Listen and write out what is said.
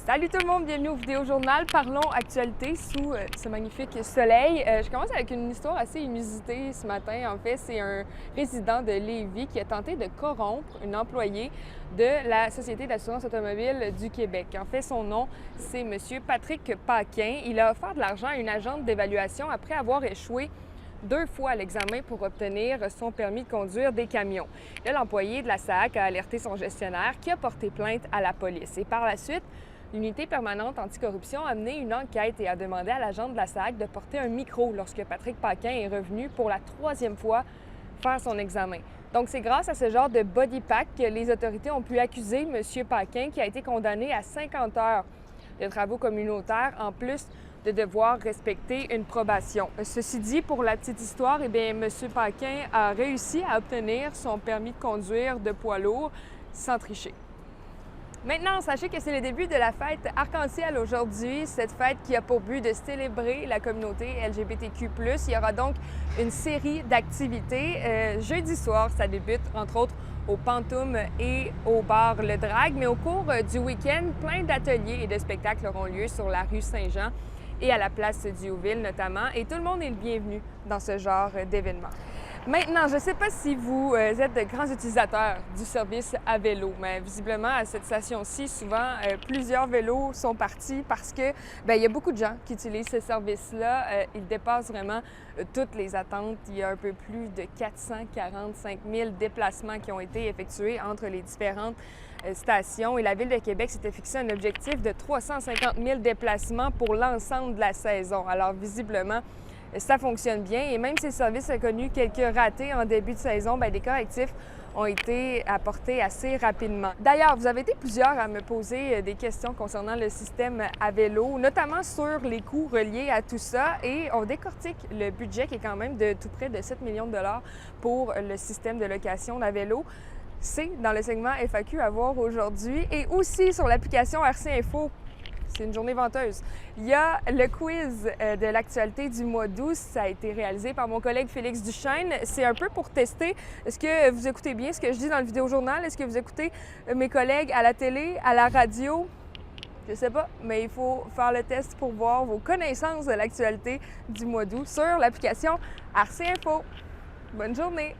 Salut tout le monde, bienvenue au Vidéo Journal. Parlons actualité sous ce magnifique soleil. Je commence avec une histoire assez inusitée ce matin. En fait, c'est un résident de Lévis qui a tenté de corrompre une employée de la Société d'assurance automobile du Québec. En fait, son nom, c'est M. Patrick Paquin. Il a offert de l'argent à une agente d'évaluation après avoir échoué 2 fois à l'examen pour obtenir son permis de conduire des camions. Là, l'employé de la SAAQ a alerté son gestionnaire qui a porté plainte à la police. Et par la suite, l'unité permanente anticorruption a mené une enquête et a demandé à l'agent de la SAAQ de porter un micro lorsque Patrick Paquin est revenu pour la 3e fois faire son examen. Donc, c'est grâce à ce genre de body pack que les autorités ont pu accuser M. Paquin, qui a été condamné à 50 heures de travaux communautaires, en plus de devoir respecter une probation. Ceci dit, pour la petite histoire, M. Paquin a réussi à obtenir son permis de conduire de poids lourd sans tricher. Maintenant, sachez que c'est le début de la fête Arc-en-Ciel aujourd'hui, cette fête qui a pour but de célébrer la communauté LGBTQ+. Il y aura donc une série d'activités. Jeudi soir, ça débute entre autres au Pantoum et au bar Le Drague, mais au cours du week-end, plein d'ateliers et de spectacles auront lieu sur la rue Saint-Jean et à la place Diouville notamment, et tout le monde est le bienvenu dans ce genre d'événement. Maintenant, je ne sais pas si vous êtes de grands utilisateurs du service à vélo, mais visiblement, à cette station-ci, souvent, plusieurs vélos sont partis parce que il y a beaucoup de gens qui utilisent ce service-là. Il dépasse vraiment toutes les attentes. Il y a un peu plus de 445 000 déplacements qui ont été effectués entre les différentes stations. Et la Ville de Québec s'était fixé un objectif de 350 000 déplacements pour l'ensemble de la saison. Alors, visiblement, ça fonctionne bien et même si le service a connu quelques ratés en début de saison, des correctifs ont été apportés assez rapidement. D'ailleurs, vous avez été plusieurs à me poser des questions concernant le système à vélo, notamment sur les coûts reliés à tout ça, et on décortique le budget qui est quand même de tout près de 7 millions de dollars pour le système de location à vélo. C'est dans le segment FAQ à voir aujourd'hui et aussi sur l'application RC Info. C'est une journée venteuse. Il y a le quiz de l'actualité du mois d'août. Ça a été réalisé par mon collègue Félix Duchesne. C'est un peu pour tester. Est-ce que vous écoutez bien ce que je dis dans le vidéojournal? Est-ce que vous écoutez mes collègues à la télé, à la radio? Je sais pas, mais il faut faire le test pour voir vos connaissances de l'actualité du mois d'août sur l'application RC Info. Bonne journée!